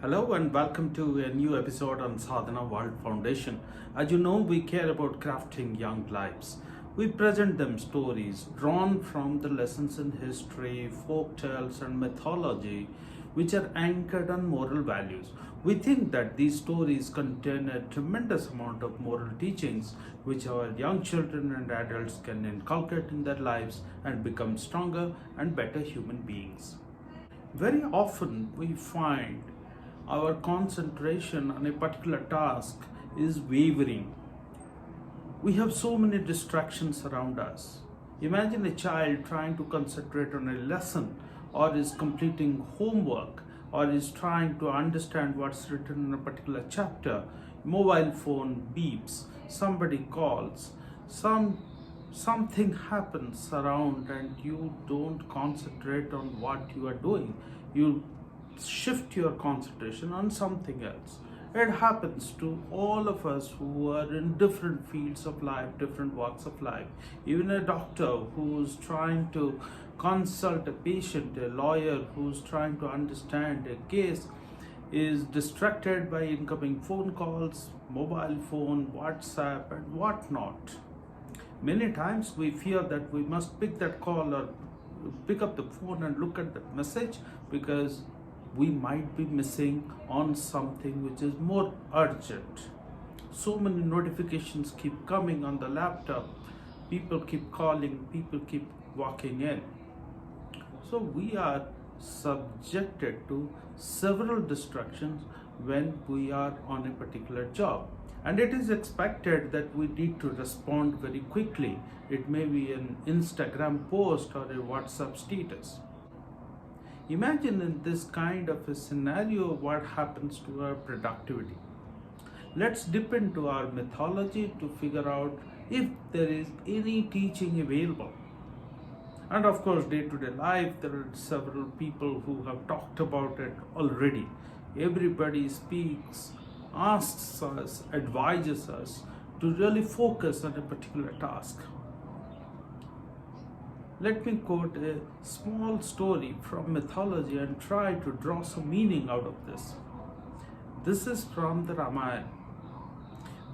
Hello and welcome to a new episode on Sadhana World Foundation. As you know, we care about crafting young lives. We present them stories drawn from the lessons in history, folk tales, and mythology, which are anchored on moral values. We think that these stories contain a tremendous amount of moral teachings which our young children and adults can inculcate in their lives and become stronger and better human beings. Very often, we find our concentration on a particular task is wavering. We have so many distractions around us. Imagine a child trying to concentrate on a lesson, or is completing homework, or is trying to understand what's written in a particular chapter. Mobile phone beeps, somebody calls, something happens around, and you don't concentrate on what you are doing. You shift your concentration on something else. It happens to all of us who are in different fields of life, different walks of life. Even a doctor who's trying to consult a patient, a lawyer who's trying to understand a case, is distracted by incoming phone calls, mobile phone, WhatsApp, and whatnot. Many times we fear that we must pick that call or pick up the phone and look at the message because we might be missing on something which is more urgent. So many notifications keep coming on the laptop. People keep calling, people keep walking in. So we are subjected to several distractions when we are on a particular job. And it is expected that we need to respond very quickly. It may be an Instagram post or a WhatsApp status. Imagine in this kind of a scenario what happens to our productivity. Let's dip into our mythology to figure out if there is any teaching available. And of course, day-to-day life, there are several people who have talked about it already. Everybody speaks, asks us, advises us to really focus on a particular task. Let me quote a small story from mythology and try to draw some meaning out of this. This is from the Ramayana.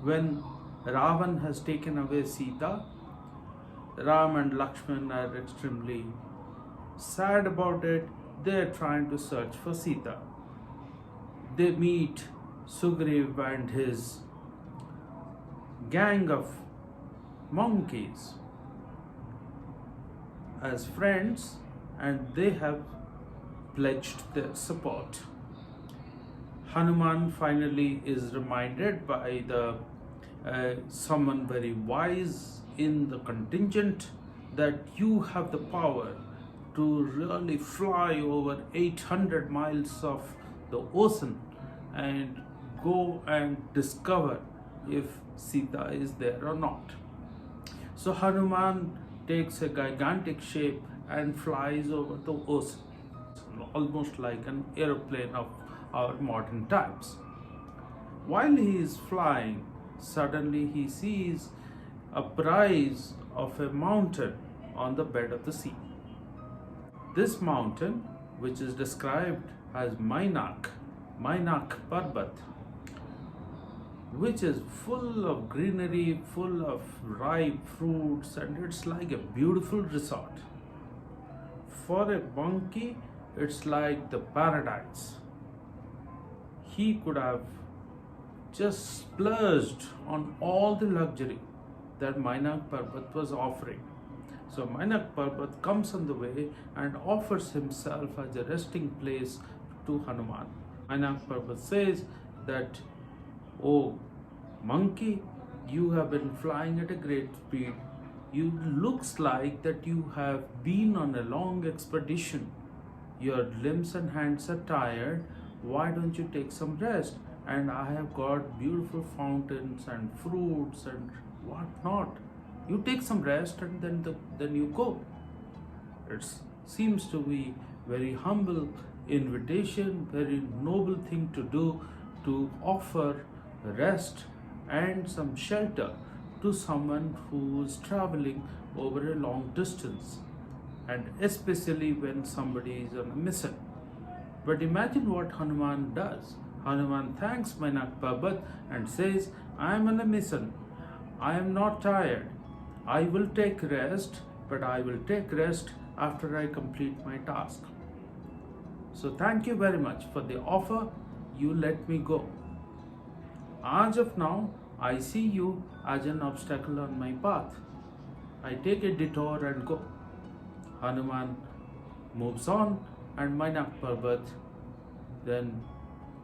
When Ravan has taken away Sita, Ram and Lakshman are extremely sad about it. They are trying to search for Sita. They meet Sugriv and his gang of monkeys as friends, and they have pledged their support. Hanuman finally is reminded by the someone very wise in the contingent that you have the power to really fly over 800 miles of the ocean and go and discover if Sita is there or not. So Hanuman takes a gigantic shape and flies over the ocean, almost like an aeroplane of our modern times. While he is flying, suddenly he sees a prize of a mountain on the bed of the sea. This mountain, which is described as Mainak Parbat, which is full of greenery, full of ripe fruits, and it's like a beautiful resort. For a monkey, it's like the paradise. He could have just splurged on all the luxury that Mainak Parbat was offering. So Mainak Parbat comes on the way and offers himself as a resting place to Hanuman. Mainak Parbat says that, "Oh, monkey, you have been flying at a great speed. You looks like that you have been on a long expedition. Your limbs and hands are tired. Why don't you take some rest? And I have got beautiful fountains and fruits and whatnot. You take some rest and then you go." It seems to be very humble invitation, very noble thing to do, to offer rest and some shelter to someone who is traveling over a long distance, and especially when somebody is on a mission. But imagine what Hanuman does. Hanuman thanks Mainak Parbat and says, I am on a mission. I am not tired. I will take rest, but I will take rest after I complete my task. So thank you very much for the offer. You let me go. As of now, I see you as an obstacle on my path. I take a detour and go. Hanuman moves on, and Mainak Parbat then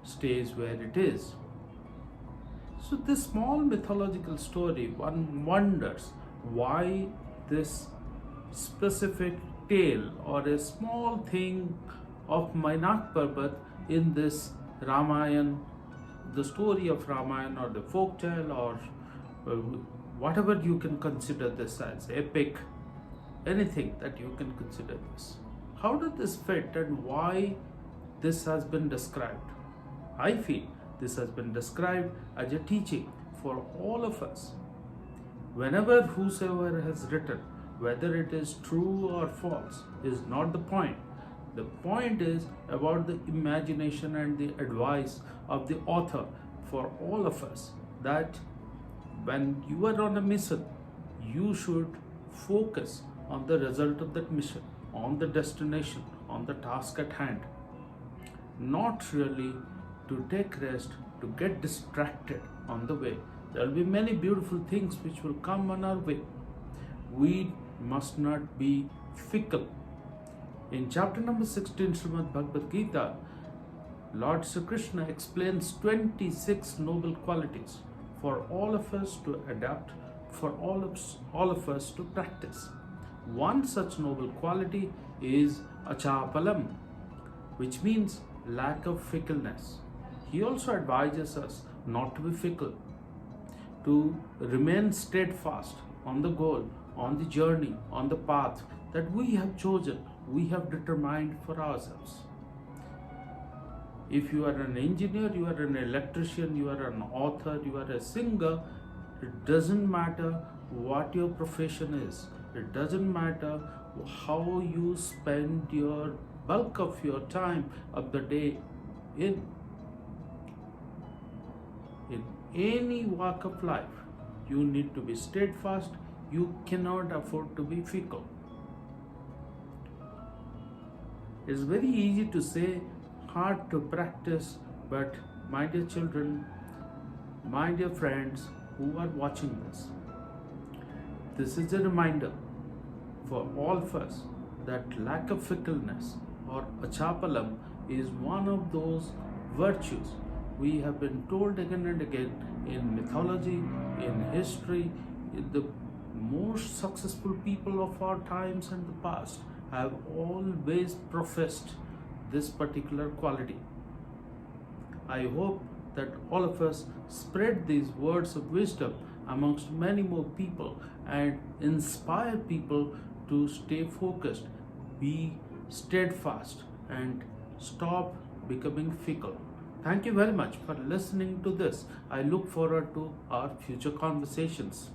stays where it is. So this small mythological story, one wonders why this specific tale or a small thing of Mainak Parbat in this Ramayana, the story of Ramayana or the folk tale or whatever you can consider this as, epic, anything that you can consider this. How did this fit and why this has been described? I feel this has been described as a teaching for all of us. Whenever whosoever has written, whether it is true or false, is not the point. The point is about the imagination and the advice of the author for all of us, that when you are on a mission, you should focus on the result of that mission, on the destination, on the task at hand. Not really to take rest, to get distracted on the way. There will be many beautiful things which will come on our way. We must not be fickle. In chapter number 16, Srimad Bhagavad Gita, Lord Sri Krishna explains 26 noble qualities for all of us to adapt, for all of us to practice. One such noble quality is achapalam, which means lack of fickleness. He also advises us not to be fickle, to remain steadfast on the goal, on the journey, on the path that we have chosen, we have determined for ourselves. If you are an engineer, you are an electrician, you are an author, you are a singer, it doesn't matter what your profession is. It doesn't matter how you spend your bulk of your time of the day in any walk of life. You need to be steadfast. You cannot afford to be fickle. It's very easy to say, hard to practice, but my dear children, my dear friends who are watching this is a reminder for all of us that lack of fickleness or achapalam is one of those virtues we have been told again and again in mythology, in history. The most successful people of our times and the past have always professed this particular quality. I hope that all of us spread these words of wisdom amongst many more people and inspire people to stay focused, be steadfast, and stop becoming fickle. Thank you very much for listening to this. I look forward to our future conversations.